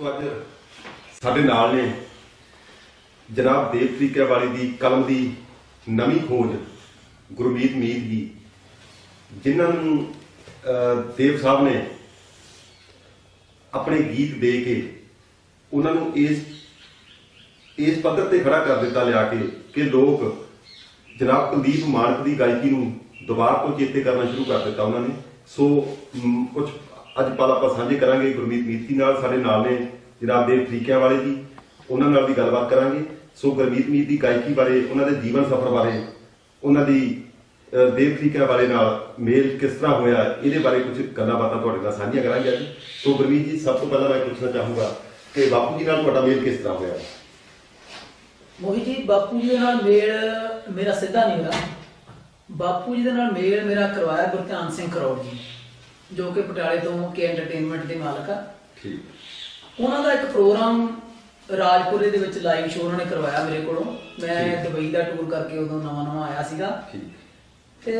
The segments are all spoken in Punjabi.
ਦੋਸਤੋ ਅੱਜ ਸਾਡੇ ਨਾਲ ਨੇ ਜਨਾਬ ਦੇਵ ਤਰੀਕਿਆਵਾਲੀ ਦੀ ਕਲਮ ਦੀ ਨਵੀਂ ਖੋਜ ਗੁਰਮੀਤ ਮੀਤ ਜੀ, ਜਿਨ੍ਹਾਂ ਨੂੰ ਦੇਵ ਸਾਹਿਬ ਨੇ ਆਪਣੇ ਗੀਤ ਦੇ ਕੇ ਉਹਨਾਂ ਨੂੰ ਇਸ ਪੱਧਰ ਤੇ ਖੜਾ ਕਰ ਦਿੱਤਾ ਲਿਆ ਕੇ ਕਿ ਲੋਕ ਜਨਾਬ ਕੁਲਦੀਪ ਮਾਨਕ ਦੀ ਗਾਇਕੀ ਨੂੰ ਦੁਬਾਰਾ ਤੋਂ ਚੇਤੇ ਕਰਨਾ ਸ਼ੁਰੂ ਕਰ ਦਿੱਤਾ ਉਹਨਾਂ ਨੇ। ਸੋ ਕੁਝ ਅੱਜ ਪਲ ਆਪਾਂ ਸਾਂਝੇ ਕਰਾਂਗੇ ਗੁਰਮੀਤ ਮੀਤ ਜੀ ਨਾਲ। ਸਾਡੇ ਨਾਲ ਨੇ ਜਨਾਬ ਦੇਵ ਤਰੀਕਿਆਵਾਲੀ ਜੀ, ਉਹਨਾਂ ਨਾਲ ਵੀ ਗੱਲਬਾਤ ਕਰਾਂਗੇ। ਸੋ ਗੁਰਮੀਤ ਮੀਤ ਦੀ ਗਾਇਕੀ ਬਾਰੇ, ਉਹਨਾਂ ਦੇ ਜੀਵਨ ਸਫ਼ਰ ਬਾਰੇ, ਉਹਨਾਂ ਦੀ ਦੇਵ ਤਰੀਕਿਆਵਾਲੀ ਨਾਲ ਮੇਲ ਕਿਸ ਤਰ੍ਹਾਂ ਹੋਇਆ, ਇਹਦੇ ਬਾਰੇ ਕੁਝ ਗੱਲਾਂ ਬਾਤਾਂ ਤੁਹਾਡੇ ਨਾਲ ਸਾਂਝੀਆਂ ਕਰਾਂਗੇ ਅੱਜ। ਸੋ ਗੁਰਮੀਤ ਜੀ, ਸਭ ਤੋਂ ਪਹਿਲਾਂ ਮੈਂ ਪੁੱਛਣਾ ਚਾਹੂੰਗਾ ਕਿ ਬਾਪੂ ਜੀ ਨਾਲ ਤੁਹਾਡਾ ਮੇਲ ਕਿਸ ਤਰ੍ਹਾਂ ਹੋਇਆ? ਮੋਹਿਤ ਜੀ, ਬਾਪੂ ਜੀ ਦੇ ਨਾਲ ਮੇਲ ਮੇਰਾ ਸਿੱਧਾ ਨਹੀਂ ਹੋਇਆ। ਬਾਪੂ ਜੀ ਦੇ ਨਾਲ ਮੇਲ ਮੇਰਾ ਕਰਵਾਇਆ ਗੁਰਧਿਆਨ ਸਿੰਘ ਖਰੋੜ ਜੀ, ਜੋ ਕਿ ਪਟਿਆਲੇ ਤੋਂ ਕੇ ਐਂਟਰਟੇਨਮੈਂਟ ਦੇ ਮਾਲਕ ਆ। ਠੀਕ। ਉਹਨਾਂ ਦਾ ਇੱਕ ਪ੍ਰੋਗਰਾਮ ਰਾਜਪੁਰੇ ਦੇ ਵਿੱਚ ਲਾਈਵ ਸ਼ੋਅ ਉਹਨਾਂ ਨੇ ਕਰਵਾਇਆ ਮੇਰੇ ਕੋਲੋਂ। ਮੈਂ ਦੁਬਈ ਦਾ ਟੂਰ ਕਰਕੇ ਉਦੋਂ ਨਵਾਂ ਆਇਆ ਸੀਗਾ ਤੇ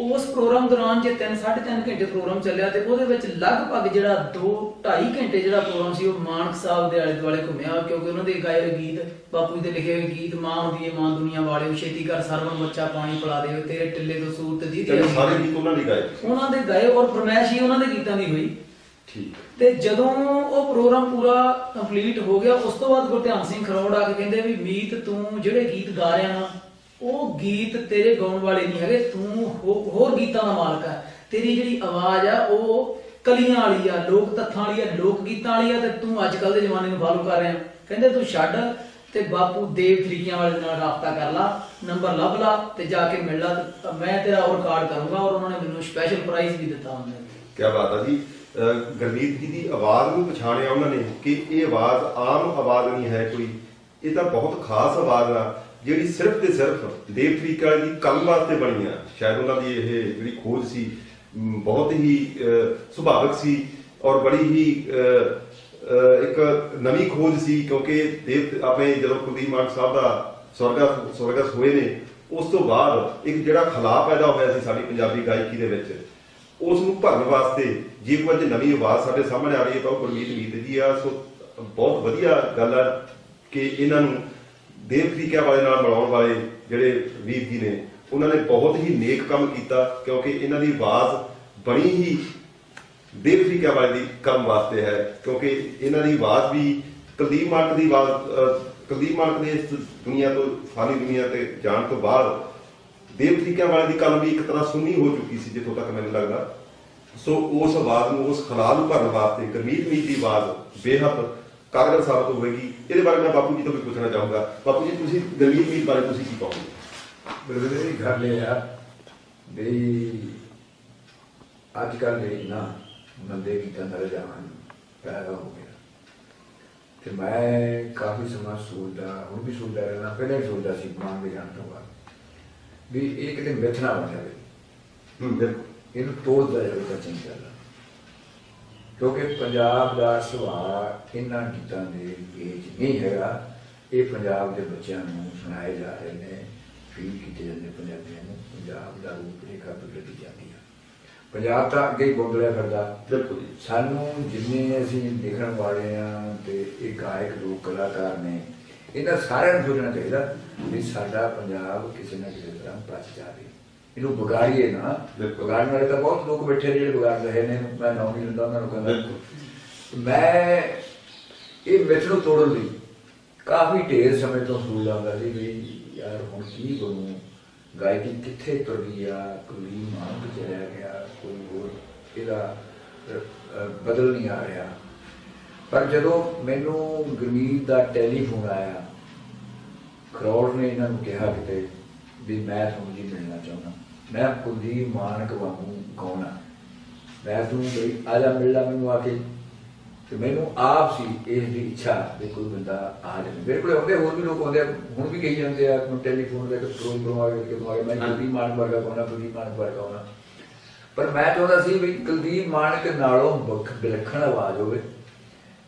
ਉਸ ਪ੍ਰੋਗਰਾਮ ਦੌਰਾਨ ਜੇ 3-3.5 ਘੰਟੇ ਪ੍ਰੋਗਰਾਮ ਚੱਲਿਆ ਤੇ ਉਹਦੇ ਵਿੱਚ ਲਗਭਗ ਜਿਹੜਾ 2-2.5 ਘੰਟੇ ਜਿਹੜਾ ਪ੍ਰੋਗਰਾਮ ਸੀ ਉਹ ਮਾਨਕ ਸਾਹਿਬ ਦੇ ਆਲੇ ਦੁਆਲੇ ਘੁੰਮਿਆ, ਕਿਉਂਕਿ ਉਹਨਾਂ ਦੇ ਗਾਏ ਹੋਏ ਗੀਤ, ਬਾਪੂ ਜੀ ਦੇ ਲਿਖੇ ਹੋਏ ਗੀਤ, ਮਾਂ ਹੁੰਦੀ ਏ ਮਾਂ ਦੁਨੀਆ ਵਾਲਿਓ, ਛੇਤੀ ਕਰ ਸਰਵਣ ਬੱਚਾ ਪਾਣੀ ਪਿਲਾ ਦੇ, ਤੇਰੇ ਟਿੱਲੇ ਤੋਂ ਸੂਰਤ ਦੀ, ਸਾਰੇ ਗੀਤ ਉਹਨਾਂ ਦੇ ਗਾਏ, ਉਹਨਾਂ ਦੇ ਗਾਏ ਔਰ ਫਰਮਾਇਸ਼ ਹੀ ਉਹਨਾਂ ਦੇ ਗੀਤਾਂ ਦੀ ਹੋਈ। ਤੇ ਜਦੋਂ ਉਹ ਪ੍ਰੋਗਰਾਮ ਪੂਰਾ ਕੰਪਲੀਟ ਹੋ ਗਿਆ, ਉਸ ਤੋਂ ਬਾਅਦ ਗੁਰਧਿਆਨ ਸਿੰਘ ਖਰੋੜ ਆ ਕੇ ਕਹਿੰਦੇ ਵੀ ਮੀਤ, ਤੂੰ ਜਿਹੜੇ ਗੀਤ ਗਾ ਰਿਹਾ ਨਾ ਉਹ ਗੀਤ ਤੇਰੇ ਗਾਉਣ ਵਾਲੇ ਨਹੀਂ ਹੈਗੇ, ਤੂੰ ਹੋਰ ਗੀਤਾਂ ਦਾ ਮਾਲਕ ਹੈ। ਤੇਰੀ ਜਿਹੜੀ ਆਵਾਜ਼ ਆ ਉਹ ਕਲੀਆਂ ਵਾਲੀ ਆ, ਲੋਕ ਤੱਥਾਂ ਵਾਲੀ ਆ, ਲੋਕ ਗੀਤਾਂ ਵਾਲੀ ਆ, ਤੇ ਤੂੰ ਅੱਜ ਕੱਲ ਦੇ ਜ਼ਮਾਨੇ ਨੂੰ ਫਾਲੋ ਕਰ ਰਿਹਾ। ਕਹਿੰਦੇ ਤੂੰ ਛੱਡ ਤੇ ਬਾਪੂ ਦੇਵ ਤਰੀਕਿਆਵਾਲੀ ਨਾਲ ਰਾਬਤਾ ਕਰ ਲਾ, ਨੰਬਰ ਲੱਭ ਲਾ ਤੇ ਜਾ ਕੇ ਮਿਲ ਲਾ, ਮੈਂ ਤੇਰਾ ਉਹ ਰਿਕਾਰਡ ਕਰੂੰਗਾ। ਔਰ ਉਹਨਾਂ ਨੇ ਮੈਨੂੰ ਸਪੈਸ਼ਲ ਪ੍ਰਾਈਜ਼ ਵੀ ਦਿੱਤਾ ਉਹਨਾਂ ਨੇ। ਕੀ ਬਾਤ ਆ ਜੀ। ਗੁਰਮੀਤ ਜੀ ਦੀ ਆਵਾਜ਼ ਨੂੰ ਪਛਾਣਿਆ ਉਹਨਾਂ ਨੇ ਕਿ ਇਹ ਆਵਾਜ਼ ਆਮ ਆਵਾਜ਼ ਨਹੀਂ ਹੈ ਕੋਈ, ਇਹ ਤਾਂ ਬਹੁਤ ਖਾਸ ਆਵਾਜ਼ ਆ ਜਿਹੜੀ ਸਿਰਫ ਤੇ ਸਿਰਫ ਦੇਵ ਤਰੀਕਿਆਵਾਲੀ ਦੀ ਕਲਮ ਵਾਸਤੇ ਬਣੀ ਆ। ਸ਼ਾਇਦ ਉਹਨਾਂ ਦੀ ਇਹ ਜਿਹੜੀ ਖੋਜ ਸੀ ਬਹੁਤ ਹੀ ਸੁਭਾਵਿਕ ਸੀ ਔਰ ਬੜੀ ਹੀ ਇੱਕ ਨਵੀਂ ਖੋਜ ਸੀ, ਕਿਉਂਕਿ ਦੇਵ ਆਪਣੇ ਜਦੋਂ ਕੁਲਦੀਪ ਮਾਨਕ ਸਾਹਿਬ ਦਾ ਸਵਰਗਸ ਹੋਏ ਨੇ, ਉਸ ਤੋਂ ਬਾਅਦ ਇੱਕ ਜਿਹੜਾ ਖਲਾਅ ਪੈਦਾ ਹੋਇਆ ਸੀ ਸਾਡੀ ਪੰਜਾਬੀ ਗਾਇਕੀ ਦੇ ਵਿੱਚ, ਉਸ ਨੂੰ ਭਰਨ ਵਾਸਤੇ ਜੇ ਕੋਈ ਅੱਜ ਨਵੀਂ ਆਵਾਜ਼ ਸਾਡੇ ਸਾਹਮਣੇ ਆ ਰਹੀ ਹੈ ਤਾਂ ਉਹ ਗੁਰਮੀਤ ਮੀਤ ਜੀ ਆ। ਸੋ ਬਹੁਤ ਵਧੀਆ ਗੱਲ ਆ ਕਿ ਇਹਨਾਂ ਨੂੰ ਦੇਵ ਤਰੀਕਿਆਵਾਲੀ ਨਾਲ ਮਿਲਾਉਣ ਵਾਲੇ ਜਿਹੜੇ ਵੀਰ ਜੀ ਨੇ, ਉਹਨਾਂ ਨੇ ਬਹੁਤ ਹੀ ਨੇਕ ਕੰਮ ਕੀਤਾ, ਕਿਉਂਕਿ ਇਹਨਾਂ ਦੀ ਆਵਾਜ਼ ਬਣੀ ਹੀ ਦੇਵ ਤਰੀਕਿਆਵਾਲੀ ਦੀ ਕੰਮ ਵਾਸਤੇ ਹੈ। ਕਿਉਂਕਿ ਇਹਨਾਂ ਦੀ ਆਵਾਜ਼ ਵੀ ਕੁਲਦੀਪ ਮਾਨਕ ਦੀ ਆਵਾਜ਼, ਕੁਲਦੀਪ ਮਾਨਕ ਦੇ ਇਸ ਦੁਨੀਆ ਤੋਂ, ਫਾਨੀ ਦੁਨੀਆ ਤੇ ਜਾਣ ਤੋਂ ਬਾਅਦ ਦੇਵ ਤਰੀਕਿਆਵਾਲੀ ਦੀ ਕਲਮ ਵੀ ਇੱਕ ਤਰ੍ਹਾਂ ਸੁੰਨੀ ਹੋ ਚੁੱਕੀ ਸੀ ਜਿੱਥੋਂ ਤੱਕ ਮੈਨੂੰ ਲੱਗਦਾ। ਸੋ ਉਸ ਆਵਾਜ਼ ਨੂੰ, ਉਸ ਖਲਾਅ ਨੂੰ ਭਰਨ ਵਾਸਤੇ ਗੁਰਮੀਤ ਮੀਤ ਦੀ ਆਵਾਜ਼ ਬੇਹੱਦ ਕਾਰਗਰ ਸਾਬਤ ਹੋਵੇਗੀ। ਇਹਦੇ ਬਾਰੇ ਮੈਂ ਬਾਪੂ ਜੀ ਤੋਂ ਵੀ ਪੁੱਛਣਾ ਚਾਹੂੰਗਾ। ਬਾਪੂ ਜੀ, ਤੁਸੀਂ ਗੁਰਮੀਤ ਮੀਤ ਬਾਰੇ ਤੁਸੀਂ ਕੀ ਕਹੋਗੇ? ਬਰਦਰ ਇਹ ਗੱਲ ਇਹ ਆ ਵੀ ਅੱਜ ਕੱਲ੍ਹ ਦੇ ਨਾ ਬੰਦੇ ਗੀਤਾਂ ਦਾ ਰੁਝਾਨ ਪੈਦਾ ਹੋ ਗਿਆ ਤੇ ਮੈਂ ਕਾਫੀ ਸਮਾਂ ਸੋਚਦਾ, ਹੁਣ ਵੀ ਸੋਚਦਾ ਰਹਿਣਾ, ਪਹਿਲਾਂ ਵੀ ਸੋਚਦਾ ਸੀ ਮਾਨ ਦੇ ਜਾਣ ਤੋਂ ਬਾਅਦ ਵੀ ਇਹ ਕਿਤੇ ਮਿੱਥ ਨਾ ਬਣ ਜਾਵੇ, ਇਹਨੂੰ ਤੋੜਦਾ ਜਾਵੇ ਤਾਂ ਚੰਗੀ ਗੱਲ, ਕਿਉਂਕਿ ਪੰਜਾਬ ਦਾ ਸੁਭਾਅ ਇਹਨਾਂ ਗੀਤਾਂ ਦੇ ਵਿੱਚ ਨਹੀਂ ਹੈਗਾ। ਇਹ ਪੰਜਾਬ ਦੇ ਬੱਚਿਆਂ ਨੂੰ ਸੁਣਾਏ ਜਾ ਰਹੇ ਨੇ, ਫੀਲ ਕੀਤੇ ਜਾਂਦੇ ਪੰਜਾਬੀਆਂ ਨੂੰ, ਪੰਜਾਬ ਦਾ ਰੂਪ ਰੇਖਾ ਬਦਲਦੀ ਜਾਂਦੀ ਆ। ਪੰਜਾਬ ਤਾਂ ਅੱਗੇ ਹੀ ਬੋਲਿਆ ਫਿਰਦਾ। ਬਿਲਕੁਲ। ਸਾਨੂੰ ਜਿੰਨੇ ਅਸੀਂ ਲਿਖਣ ਵਾਲੇ ਹਾਂ ਤੇ ਇਹ ਗਾਇਕ ਲੋਕ ਕਲਾਕਾਰ ਨੇ, ਇਹਨਾਂ ਸਾਰਿਆਂ ਨੂੰ ਸੋਚਣਾ ਚਾਹੀਦਾ ਵੀ ਸਾਡਾ ਪੰਜਾਬ ਕਿਸੇ ਨਾ ਕਿਸੇ ਤਰ੍ਹਾਂ ਬਚ ਜਾਵੇ, ਇਹਨੂੰ ਵਿਗਾੜੀਏ ਨਾ। ਵਿਗਾੜਨ ਵਾਲੇ ਤਾਂ ਬਹੁਤ ਲੋਕ ਬੈਠੇ ਨੇ ਜਿਹੜੇ ਵਿਗਾੜ ਰਹੇ ਨੇ, ਮੈਂ ਨਾਮ ਨਹੀਂ ਲੈਂਦਾ ਉਹਨਾਂ ਨੂੰ। ਕਹਿੰਦਾ ਮੈਂ ਇਹ ਮਿੱਥ ਨੂੰ ਤੋੜਨ ਲਈ ਕਾਫੀ ਢੇਰ ਸਮੇਂ ਤੋਂ ਸੋਚ ਆਉਂਦਾ ਸੀ ਵੀ ਯਾਰ ਹੁਣ ਕੀ ਬਣੂ, ਗਾਇਕੀ ਕਿੱਥੇ ਤੁਰ ਗਈ ਆ, ਕੋਈ ਮਾਨਕ ਚ ਰਹਿ ਗਿਆ, ਕੋਈ ਹੋਰ ਇਹਦਾ ਬਦਲ ਨਹੀਂ ਆ ਰਿਹਾ। ਪਰ ਜਦੋਂ ਮੈਨੂੰ ਗੁਰਮੀਤ ਦਾ ਟੈਲੀਫੋਨ ਆਇਆ, ਖਰੋੜ ਨੇ ਇਹਨਾਂ ਨੂੰ ਕਿਹਾ ਕਿਤੇ ਵੀ ਮੈਂ ਤੁਹਾਨੂੰ ਜੀ ਮਿਲਣਾ ਚਾਹੁੰਦਾ, ਮੈਂ ਕੁਲਦੀਪ ਮਾਨਕ ਵਾਂਗੂ ਗਾਉਣਾ, ਮੈਂ ਤੂੰ ਬਈ ਆ ਜਾ ਮਿਲ ਲਾ ਮੈਨੂੰ ਆ ਕੇ। ਤੇ ਮੈਨੂੰ ਆਪ ਸੀ ਇਸ ਦੀ ਇੱਛਾ ਵੀ ਕੋਈ ਬੰਦਾ ਆ ਜਾਵੇ। ਮੇਰੇ ਕੋਲ ਆਉਂਦੇ ਹੋਰ ਵੀ ਲੋਕ ਆਉਂਦੇ, ਹੁਣ ਵੀ ਕਹੀ ਜਾਂਦੇ ਆ ਟੈਲੀਫੋਨ ਦੇ ਪ੍ਰੋਗਰਾਮ ਆ ਗਏ, ਮੈਂ ਕੁਲਦੀਪ ਮਾਨਕ ਵਰਗਾ ਗਾਉਣਾ, ਕੁਲਦੀਪ ਮਾਨਕ ਵਰਗਾ ਗਾਉਣਾ। ਪਰ ਮੈਂ ਚਾਹੁੰਦਾ ਸੀ ਵੀ ਕੁਲਦੀਪ ਮਾਨਕ ਨਾਲੋਂ ਵਿਲੱਖਣ ਆਵਾਜ਼ ਹੋਵੇ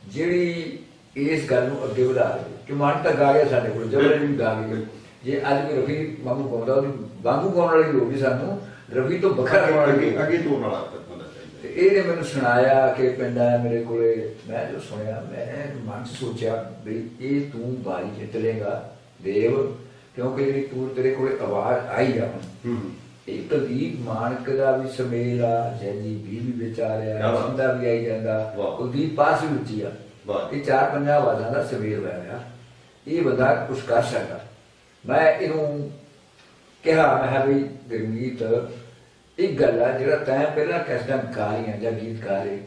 ਜਿਹੜੀ ਇਸ ਗੱਲ ਨੂੰ ਅੱਗੇ ਵਧਾ ਦੇਵੇ। ਕਿ ਮਾਨਕ ਤਾਂ ਗਾ ਗਿਆ ਸਾਡੇ ਕੋਲ, ਜਬਰ ਵੀ ਗਾ ਗਏ, ਜੇ ਅੱਜ ਵੀ ਰਫੀ ਵਾਂਗੂ ਗਾਉਂਦਾ, ਉਹਦੀ ਵਾਂਗੂ ਗਾਉਣ ਵਾਲੀ ਲੋੜ ਨਹੀਂ ਸਾਨੂੰ, ਰਫੀ ਤੋਂ ਵੱਖਰਾ ਗਾਉਣ ਵਾਲੀ ਅੱਗੇ ਤੋੜਨ ਵਾਲਾ। ਤੇ ਇਹਨੇ ਮੈਨੂੰ ਸੁਣਾਇਆ ਕਿ ਪਿੰਡ ਆਇਆ ਮੇਰੇ ਕੋਲੇ। ਮੈਂ ਜੋ ਸੁਣਿਆ ਮੈਂ ਮਨ 'ਚ ਸੋਚਿਆ ਵੀ ਇਹ ਤੂੰ ਬਾਰੀ ਜਿੱਤ ਲੇਗਾ ਦੇਵ, ਕਿਉਂਕਿ ਜਿਹੜੀ ਤੂੰ ਤੇਰੇ ਕੋਲੇ ਆਵਾਜ਼ ਆਈ ਆ ਹੁਣ। ਇਹ ਕੁਲਦੀਪ ਮਾਨਕ ਦਾ ਵੀ ਸਮੇਲ ਆ, ਜੈਜੀ ਵੀ ਵਿੱਚ ਆ ਰਿਹਾ, ਸੰਦਾ ਵੀ ਆਈ ਜਾਂਦਾ, ਕੁਲਦੀਪ ਪਾਸ ਵੀ ਉੱਚੀ ਆ। ਇਹ 4-5 ਆਵਾਜ਼ਾਂ ਦਾ ਸਮੇਲ ਹੋਇਆ ਰਿਹਾ। ਇਹ ਬੰਦਾ ਕੁਛ ਕਰ ਸਕਦਾ। ਮੈਂ ਇਹਨੂੰ ਕਿਹਾ, ਮੈਂ ਕਿਹਾ ਵੀ ਗੁਰਮੀਤ ਇੱਕ ਗੱਲ ਆ, ਜਿਹੜਾ ਤੈਂ ਪਹਿਲਾਂ ਕੈਸਟਾਂ ਗਾਈਆਂ ਜਾਂ ਗੀਤ ਗਾ ਰਹੇ,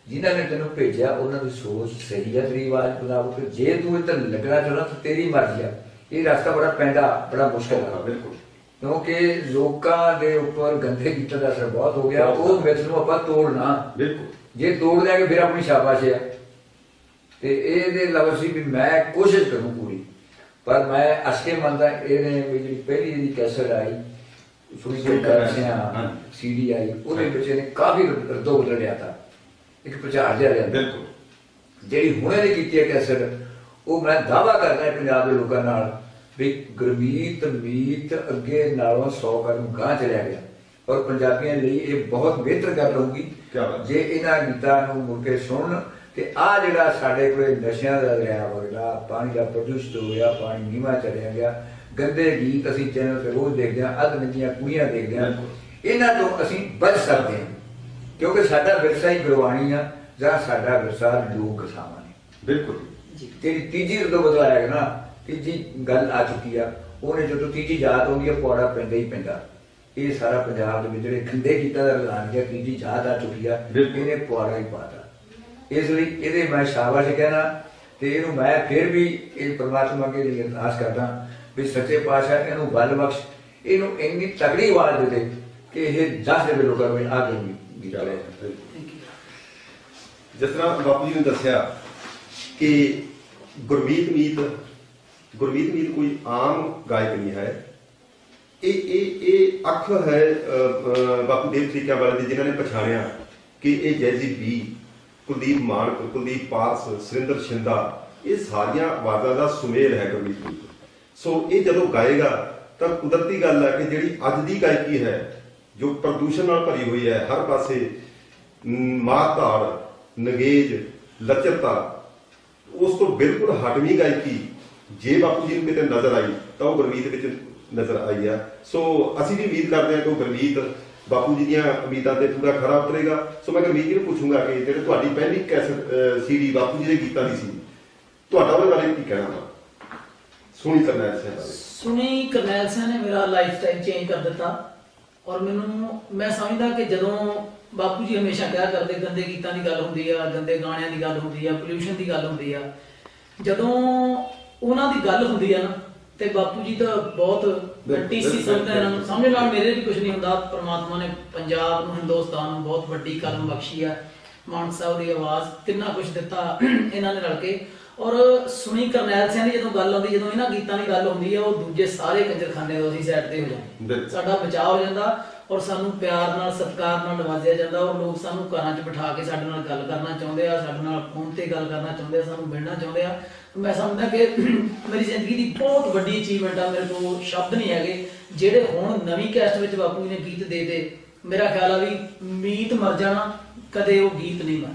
ਜਿਨ੍ਹਾਂ ਨੇ ਤੈਨੂੰ ਭੇਜਿਆ ਉਹਨਾਂ ਦੀ ਸੋਚ ਸਹੀ ਆ ਤੇਰੀ ਆਵਾਜ਼ ਮੁਤਾਬਕ। ਜੇ ਤੂੰ ਇੱਧਰ ਲੱਗਣਾ ਚਾਹੁੰਦਾ ਤਾਂ ਤੇਰੀ ਮਰਜ਼ੀ ਆ। ਇਹ ਰਸਤਾ ਬੜਾ ਪੈਂਦਾ, ਬੜਾ ਮੁਸ਼ਕਿਲ ਆ। ਬਿਲਕੁਲ, ਕਿਉਂਕਿ ਲੋਕਾਂ ਦੇ ਉੱਪਰ ਗੰਦੇ ਗੀਤਾਂ ਦਾ ਅਸਰ ਬਹੁਤ ਹੋ ਗਿਆ। ਉਹ ਮਿਥ ਨੂੰ ਆਪਾਂ ਤੋੜਨਾ, ਬਿਲਕੁਲ ਜੇ ਤੋੜ ਲਿਆਂਗੇ ਫਿਰ ਆਪਣੀ ਸ਼ਾਬਾਸ਼ ਹੈ। ਤੇ ਇਹਦੇ ਲਫ਼ਜ਼ ਸੀ ਵੀ ਮੈਂ ਕੋਸ਼ਿਸ਼ ਕਰੂੰ ਪੂਰੀ, ਪਰ ਮੈਂ ਅਸਕੇ ਮੰਨਦਾ ਇਹਨੇ ਜਿਹੜੀ ਪਹਿਲੀ ਇਹਦੀ ਕੈਸਟ ਆਈ ਸੁਣੀ CD ਆਈ, ਉਹਦੇ ਵਿੱਚ ਇਹਨੇ ਕਾਫੀ ਰਦੋ ਬਦਲ ਲਿਆ ਤਾ, ਇੱਕ ਪ੍ਰਚਾਰ ਜਿਹਾ ਲਿਆ। ਬਿਲਕੁਲ, ਜਿਹੜੀ ਹੁਣੇ ਦੀ ਕੀਤੀ ਹੈ ਕੈਸਟ, ਉਹ ਮੈਂ ਦਾਅਵਾ ਕਰਦਾ ਪੰਜਾਬ ਦੇ ਲੋਕਾਂ ਨਾਲ ਵੀ ਗੁਰਮੀਤ ਮੀਤ ਅੱਗੇ ਨਾਲੋਂ 100 ਕਦਮ ਗਾਂਹ ਚਲਿਆ ਗਿਆ। ਔਰ ਪੰਜਾਬੀਆਂ ਲਈ ਇਹ ਬਹੁਤ ਬਿਹਤਰ ਗੱਲ ਹੋਊਗੀ ਜੇ ਇਹਨਾਂ ਗੀਤਾਂ ਨੂੰ ਮੁੜ ਕੇ ਸੁਣਨ। ਤੇ ਆਹ ਜਿਹੜਾ ਸਾਡੇ ਕੋਲ ਨਸ਼ਿਆਂ ਦਾ ਦਰਿਆ ਵਗਦਾ, ਪਾਣੀ ਦਾ ਪ੍ਰਦੂਸ਼ਿਤ ਹੋ ਗਿਆ, ਪਾਣੀ ਨੀਵਾਂ ਚਲਿਆ ਗਿਆ, ਗੰਦੇ ਗੀਤ ਅਸੀਂ ਚੈਨਲ ਤੇ ਰੋਜ਼ ਦੇਖਦੇ ਹਾਂ, ਅੱਧ-ਨੰਗੀਆਂ ਕੁੜੀਆਂ ਦੇਖਦੇ ਹਾਂ, ਇਹਨਾਂ ਤੋਂ ਅਸੀਂ ਬਚ ਸਕਦੇ ਹਾਂ। ਕਿਉਂਕਿ ਸਾਡਾ ਵਿਰਸਾ ਹੀ ਗੁਰਬਾਣੀ ਆ, ਜਾਂ ਸਾਡਾ ਵਿਰਸਾ ਲੋਕ ਕਥਾਵਾਂ ਨੇ। ਬਿਲਕੁਲ, ਜਿਹੜੀ ਤੀਜੀ ਰਦੋਂ ਬਦਲਾਇਆ ਨਾ, ਤੀਜੀ ਗੱਲ ਆ ਚੁੱਕੀ ਆ। ਉਹਨੇ ਜਦੋਂ ਤੀਜੀ ਯਾਦ ਆਉਂਦੀ ਆ, ਪੌੜਾ ਪੈਂਦਾ ਹੀ ਪੈਂਦਾ। ਇਹ ਸਾਰਾ ਪੰਜਾਬ ਦੇ ਵਿੱਚ ਜਿਹੜੇ ਗੰਦੇ ਗੀਤਾਂ ਦਾ ਰਲਾਨ ਗਿਆ, ਤੀਜੀ ਯਾਦ ਆ ਚੁੱਕੀ ਆ, ਇਹਨੇ ਪੌੜਾ ਹੀ ਪਾਤਾ। ਇਸ ਲਈ ਇਹਦੇ ਮੈਂ ਸ਼ਾਬਾਸ਼ ਕਹਿਣਾ, ਤੇ ਇਹਨੂੰ ਮੈਂ ਫਿਰ ਵੀ ਇਹ ਪਰਮਾਤਮਾ ਅੱਗੇ ਲਈ ਅਰਦਾਸ ਕਰਦਾ ਵੀ ਸੱਚੇ ਪਾਤਸ਼ਾਹ ਇਹਨੂੰ ਬਲ ਬਖਸ਼, ਇਹਨੂੰ ਇੰਨੀ ਤਗੜੀ ਆਵਾਜ਼ ਦੇ ਕਿ ਇਹ ਦੱਸ ਦੇਵੇ ਲੋਕਾਂ ਨੂੰ ਆ ਕੇ ਗੀਤ ਗਾਏ। ਜਿਸ ਤਰ੍ਹਾਂ ਬਾਪੂ ਜੀ ਨੇ ਦੱਸਿਆ ਕਿ ਗੁਰਮੀਤ ਮੀਤ ਕੋਈ ਆਮ ਗਾਇਕ ਨਹੀਂ ਹੈ। ਇਹ ਅੱਖ ਹੈ ਬਾਪੂ ਦੇਵ ਤਰੀਕਿਆਂ ਵਾਲੇ ਦੀ, ਜਿਨ੍ਹਾਂ ਨੇ ਪਛਾਣਿਆ ਕਿ ਇਹ ਜੈਜੀ ਬੀ, ਕੁਲਦੀਪ ਮਾਨਕ, ਕੁਲਦੀਪ ਪਾਰਸ, ਸੁਰਿੰਦਰ ਸ਼ਿੰਦਾ, ਇਹ ਸਾਰੀਆਂ ਆਵਾਜ਼ਾਂ ਦਾ ਸੁਮੇਲ ਹੈ ਗੁਰਮੀਤ ਮੀਤ। ਸੋ ਇਹ ਜਦੋਂ ਗਾਏਗਾ ਤਾਂ ਕੁਦਰਤੀ ਗੱਲ ਹੈ ਕਿ ਜਿਹੜੀ ਅੱਜ ਦੀ ਗਾਇਕੀ ਹੈ, ਜੋ ਪ੍ਰਦੂਸ਼ਣ ਨਾਲ ਭਰੀ ਹੋਈ ਹੈ, ਹਰ ਪਾਸੇ ਮਾਰ ਧਾੜ, ਨਗੇਜ, ਲੱਚਰਤਾ, ਉਸ ਤੋਂ ਬਿਲਕੁਲ ਹਟਵੀਂ ਗਾਇਕੀ ਜੇ ਬਾਪੂ ਜੀ ਨੂੰ ਕਿਤੇ ਨਜ਼ਰ ਆਈ ਤਾਂ ਉਹ ਗੁਰਮੀਤ ਵਿੱਚ ਨਜ਼ਰ ਆਈ ਆ। ਸੋ ਅਸੀਂ ਵੀ ਉਮੀਦ ਕਰਦੇ ਹਾਂ ਕਿ ਉਹ ਗੁਰਮੀਤ ਬਾਪੂ ਜੀ ਦੀਆਂ ਉਮੀਦਾਂ ਤੇ ਪੂਰਾ ਖਰਾ ਉਤਰੇਗਾ। ਸੋ ਮੈਂ ਗੁਰਮੀਤ ਜੀ ਨੂੰ ਪੁੱਛੂੰਗਾ ਕਿ ਜਿਹੜੇ ਤੁਹਾਡੀ ਪਹਿਲੀ ਕੈਸਟ CD ਬਾਪੂ ਜੀ ਦੇ ਗੀਤਾਂ ਦੀ ਸੀ, ਤੁਹਾਡਾ ਉਹਦੇ ਬਾਰੇ ਕੀ ਕਹਿਣਾ ਵਾ? ਸੁਣੀ ਕਰਨੈਲ ਸਿੰਘ ਬਾਰੇ। ਸੁਣੀ ਕਰਨੈਲ ਸਿੰਘ ਨੇ ਮੇਰਾ ਲਾਈਫ ਸਟਾਈਲ ਚੇਂਜ ਕਰ ਦਿੱਤਾ। ਔਰ ਮੈਂ ਸਮਝਦਾ ਕਿ ਜਦੋਂ ਬਾਪੂ ਜੀ ਹਮੇਸ਼ਾ ਕਿਹਾ ਕਰਦੇ, ਗੰਦੇ ਗੀਤਾਂ ਦੀ ਗੱਲ ਹੁੰਦੀ ਆ, ਗੰਦੇ ਗਾਣਿਆਂ ਦੀ ਗੱਲ ਹੁੰਦੀ ਆ, ਪੋਲਿਊਸ਼ਨ ਦੀ ਗੱਲ ਹੁੰਦੀ ਆ, ਜਦੋਂ ਉਹਨਾਂ ਦੀ ਗੱਲ ਹੁੰਦੀ ਆ ਨਾ, ਤੇ ਬਾਪੂ ਜੀ ਤਾਂ ਬਹੁਤ ਟੀਸੀ ਸਮਝਦਾ ਇਹਨਾਂ ਨੂੰ। ਸਮਝ ਨਾਲ ਮੇਰੇ ਵੀ ਕੁਝ ਨਹੀਂ ਹੁੰਦਾ। ਪਰਮਾਤਮਾ ਨੇ ਪੰਜਾਬ ਨੂੰ, ਹਿੰਦੁਸਤਾਨ ਨੂੰ ਬਹੁਤ ਵੱਡੀ ਕਲਮ ਬਖਸ਼ੀ ਆ। ਮਾਨਕ ਸਾਹਿਬ ਦੀ ਆਵਾਜ਼, ਕਿੰਨਾ ਕੁਝ ਦਿੱਤਾ ਇਹਨਾਂ ਨੇ ਰਲ ਕੇ। ਔਰ ਸੁਣੀ ਕਰਨੈਲ ਸਿੰਘ ਦੀ ਜਦੋਂ ਗੱਲ ਆਉਂਦੀ, ਜਦੋਂ ਇਹਨਾਂ ਗੀਤਾਂ ਦੀ ਗੱਲ ਹੁੰਦੀ ਆ, ਉਹ ਦੂਜੇ ਸਾਰੇ ਕੰਜਰਖਾਨੇ ਤੋਂ ਅਸੀਂ ਸਾਈਡ ਤੇ ਹੋ ਜਾਂਦੇ, ਸਾਡਾ ਬਚਾਅ ਹੋ ਜਾਂਦਾ ਔਰ ਸਾਨੂੰ ਪਿਆਰ ਨਾਲ, ਸਤਿਕਾਰ ਨਾਲ ਨਵਾਜ਼ਿਆ ਜਾਂਦਾ। ਔਰ ਲੋਕ ਸਾਨੂੰ ਘਰਾਂ 'ਚ ਬਿਠਾ ਕੇ ਸਾਡੇ ਨਾਲ ਗੱਲ ਕਰਨਾ ਚਾਹੁੰਦੇ ਆ, ਸਾਡੇ ਨਾਲ ਫੋਨ ਤੇ ਗੱਲ ਕਰਨਾ ਚਾਹੁੰਦੇ ਆ, ਸਾਨੂੰ ਮਿਲਣਾ ਚਾਹੁੰਦੇ ਆ। ਮੈਂ ਸਮਝਦਾ ਕਿ ਮੇਰੀ ਜ਼ਿੰਦਗੀ ਦੀ ਬਹੁਤ ਵੱਡੀ ਅਚੀਵਮੈਂਟ ਆ। ਮੇਰੇ ਕੋਲ ਸ਼ਬਦ ਨਹੀਂ ਹੈਗੇ ਜਿਹੜੇ ਹੁਣ ਨਵੀਂ ਕੈਸਟ ਵਿੱਚ ਬਾਪੂ ਜੀ ਨੇ ਗੀਤ ਦੇ ਦੇ। ਮੇਰਾ ਖਿਆਲ ਆ ਵੀ ਮੀਤ ਮਰ ਜਾਣਾ, ਕਦੇ ਉਹ ਗੀਤ ਨਹੀਂ ਮਰ।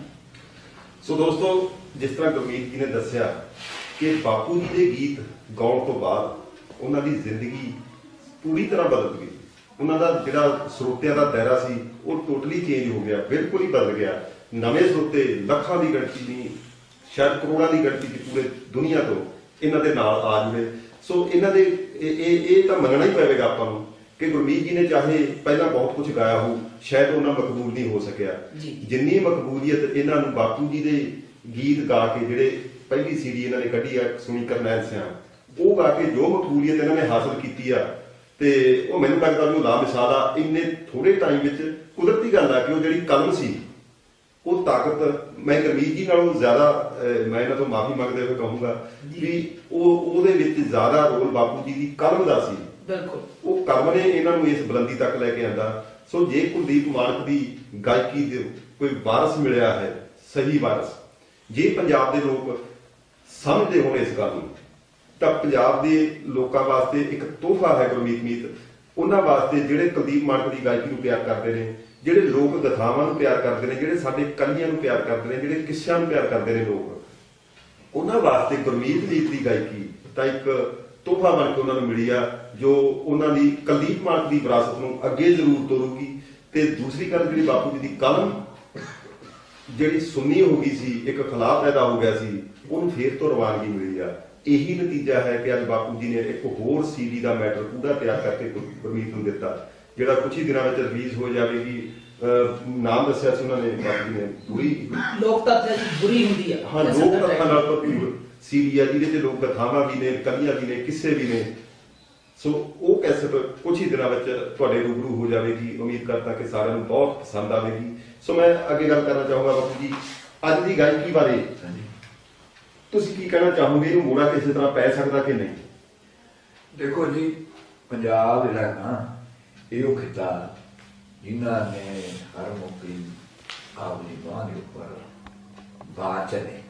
ਸੋ ਦੋਸਤੋ, ਜਿਸ ਤਰ੍ਹਾਂ ਗੁਰਮੀਤ ਜੀ ਨੇ ਦੱਸਿਆ ਕਿ ਬਾਪੂ ਜੀ ਦੇ ਗੀਤ ਗਾਉਣ ਤੋਂ ਬਾਅਦ ਉਹਨਾਂ ਦੀ ਜ਼ਿੰਦਗੀ ਪੂਰੀ ਤਰ੍ਹਾਂ ਬਦਲ ਗਈ। ਉਹਨਾਂ ਦਾ ਜਿਹੜਾ ਸਰੋਤਿਆਂ ਦਾ ਦਾਇਰਾ ਸੀ ਉਹ ਟੋਟਲੀ ਚੇਂਜ ਹੋ ਗਿਆ, ਬਿਲਕੁਲ ਹੀ ਬਦਲ ਗਿਆ। ਨਵੇਂ ਸਰੋਤੇ ਲੱਖਾਂ ਦੀ ਗਿਣਤੀ ਨਹੀਂ, ਸ਼ਾਇਦ ਕਰੋੜਾਂ ਦੀ ਗਿਣਤੀ ਦੀ ਪੂਰੇ ਦੁਨੀਆ ਤੋਂ ਇਹਨਾਂ ਦੇ ਨਾਲ ਆ ਜੁੜੇ। ਸੋ ਇਹਨਾਂ ਦੇ ਇਹ ਤਾਂ ਮੰਨਣਾ ਹੀ ਪਵੇਗਾ ਆਪਾਂ ਨੂੰ ਕਿ ਗੁਰਮੀਤ ਜੀ ਨੇ ਚਾਹੇ ਪਹਿਲਾਂ ਬਹੁਤ ਕੁਝ ਗਾਇਆ ਹੋ, ਸ਼ਾਇਦ ਉਹਨਾਂ ਮਕਬੂਲ ਨਹੀਂ ਹੋ ਸਕਿਆ। ਜਿੰਨੀ ਮਕਬੂਲੀਅਤ ਇਹਨਾਂ ਨੂੰ ਬਾਪੂ ਜੀ ਦੇ ਗੀਤ ਗਾ ਕੇ, ਜਿਹੜੇ ਪਹਿਲੀ CD ਇਹਨਾਂ ਨੇ ਕੱਢੀ ਆ ਸੁਣੀ ਕਰਨੈਲ ਸਿੰਘ, ਉਹ ਗਾ ਕੇ ਜੋ ਮਕਬੂਲੀਅਤ ਇਹਨਾਂ ਨੇ ਹਾਸਲ ਕੀਤੀ ਆ, ਤੇ ਉਹ ਮੈਨੂੰ ਲੱਗਦਾ ਵੀ ਉਹ ਲਾਮਿਸਾਲ ਆ। ਇੰਨੇ ਥੋੜੇ ਟਾਈਮ ਵਿੱਚ ਕੁਦਰਤੀ ਗੱਲ ਆ ਕਿ ਉਹ ਜਿਹੜੀ ਕਲਮ ਸੀ, ਉਹ ਤਾਕਤ, ਮੈਂ ਗੁਰਮੀਤ ਜੀ ਨਾਲੋਂ ਜ਼ਿਆਦਾ, ਮੈਂ ਇਹਨਾਂ ਤੋਂ ਮਾਫੀ ਮੰਗਦੇ ਹੋਏ ਕਹੂੰਗਾ ਵੀ ਉਹਦੇ ਵਿੱਚ ਜ਼ਿਆਦਾ ਰੋਲ ਬਾਪੂ ਜੀ ਦੀ ਕਲਮ ਦਾ ਸੀ। ਬਿਲਕੁਲ, ਉਹ ਕਲਮ ਨੇ ਇਹਨਾਂ ਨੂੰ ਇਸ ਬੁਲੰਦੀ ਤੱਕ ਲੈ ਕੇ ਆਂਦਾ। ਸੋ ਜੇ ਕੁਲਦੀਪ ਮਾਨਕ ਦੀ ਗਾਇਕੀ ਦੇ ਕੋਈ ਵਾਰਸ ਮਿਲਿਆ ਹੈ, ਸਹੀ ਵਾਰਸ, ਜੇ ਪੰਜਾਬ ਦੇ ਲੋਕ ਸਮਝਦੇ ਹੋਣ ਇਸ ਗੱਲ ਨੂੰ, ਤਾਂ ਪੰਜਾਬ ਦੇ ਲੋਕਾਂ ਵਾਸਤੇ ਇੱਕ ਤੋਹਫਾ ਹੈ ਗੁਰਮੀਤ ਮੀਤ। ਉਹਨਾਂ ਵਾਸਤੇ ਜਿਹੜੇ ਕੁਲਦੀਪ ਮਾਨਕ ਦੀ ਗਾਇਕੀ ਨੂੰ ਪਿਆਰ ਕਰਦੇ ਨੇ, ਜਿਹੜੇ ਲੋਕ ਗਥਾਵਾਂ ਨੂੰ ਪਿਆਰ ਕਰਦੇ ਨੇ, ਜਿਹੜੇ ਸਾਡੇ ਕਲੀਆਂ ਨੂੰ ਪਿਆਰ ਕਰਦੇ ਨੇ, ਜਿਹੜੇ ਕਿੱਸਿਆਂ ਨੂੰ ਪਿਆਰ ਕਰਦੇ ਨੇ ਲੋਕ, ਉਹਨਾਂ ਵਾਸਤੇ ਗੁਰਮੀਤ ਲੀਤ ਦੀ ਗਾਇਕੀ ਤਾਂ ਇੱਕ ਤੋਹਫਾ ਬਣ ਕੇ ਉਹਨਾਂ ਨੂੰ ਮਿਲੀ ਆ, ਜੋ ਉਹਨਾਂ ਦੀ ਕੁਲਦੀਪ ਮਾਨਕ ਦੀ ਵਿਰਾਸਤ ਨੂੰ ਅੱਗੇ ਜ਼ਰੂਰ ਤੋਰੂਗੀ। ਤੇ ਦੂਸਰੀ ਗੱਲ ਜਿਹੜੀ ਬਾਪੂ ਜੀ ਦੀ ਕਲਮ ਜਿਹੜੀ ਸੁੰਨੀ ਹੋ ਗਈ ਸੀ, ਇੱਕ ਖਿਲਾਫ ਪੈਦਾ ਹੋ ਗਿਆ ਸੀ, ਉਹਨੂੰ ਫੇਰ ਤੋਂ ਰਵਾਨਗੀ ਮਿਲੀ ਆ। ਇਹੀ ਨਤੀਜਾ ਹੈ ਕਿ ਅੱਜ ਬਾਪੂ ਜੀ ਨੇ ਇੱਕ ਹੋਰ CD ਦਾ ਮੈਟਰ ਪੂਰਾ ਤਿਆਰ ਕਰਕੇ ਗੁਰਮੀਤ ਨੂੰ ਦਿੱਤਾ, ਜਿਹੜਾ ਕੁਝ ਹੀ ਦਿਨਾਂ ਵਿੱਚ ਰਿਲੀਜ਼ ਹੋ ਜਾਵੇਗੀ। ਨਾਮ ਦੱਸਿਆ ਸੀ ਉਹਨਾਂ ਨੇ ਬਾਪੂ ਜੀ ਨੇ, ਬੁਰੀ ਲੋਕ ਤੱਥ ਹੈ ਜੀ, ਬੁਰੀ ਹੁੰਦੀ ਆ। ਹਾਂ, ਲੋਕ ਤੱਥਾਂ ਨਾਲ ਭਰਪੂਰ CD ਆ, ਜਿਹਦੇ 'ਚ ਲੋਕ ਕਥਾਵਾਂ ਵੀ ਨੇ, ਕਵੀਆਂ ਵੀ ਨੇ, ਕਿੱਸੇ ਵੀ ਨੇ। ਸੋ ਉਹ ਕੈਸਟ ਕੁਝ ਹੀ ਦਿਨਾਂ ਵਿੱਚ ਤੁਹਾਡੇ ਰੂਬਰੂ ਹੋ ਜਾਵੇਗੀ। ਉਮੀਦ ਕਰਦਾ ਕਿ ਸਾਰਿਆਂ ਨੂੰ ਬਹੁਤ ਪਸੰਦ ਆਵੇਗੀ। ਸੋ ਮੈਂ ਅੱਗੇ ਗੱਲ ਕਰਨਾ ਚਾਹੂੰਗਾ ਬਾਪੂ ਜੀ, ਅੱਜ ਦੀ ਗਾਇਕੀ ਬਾਰੇ ਤੁਸੀਂ ਕੀ ਕਹਿਣਾ ਚਾਹੋਗੇ? ਇਹਨੂੰ ਮੋੜਾ ਕਿਸੇ ਤਰ੍ਹਾਂ ਪੈ ਸਕਦਾ ਕਿ ਨਹੀਂ? ਦੇਖੋ ਜੀ, ਪੰਜਾਬ ਜਿਹੜਾ ਨਾ ਇਹ ਉਹ ਖਿੱਤਾ ਜਿਨ੍ਹਾਂ ਨੇ ਹਰ ਮੌਕੇ ਆਪਣੀ ਬਾਂਹ ਦੇ ਉੱਪਰ ਬਾਤ ਚਲੇ,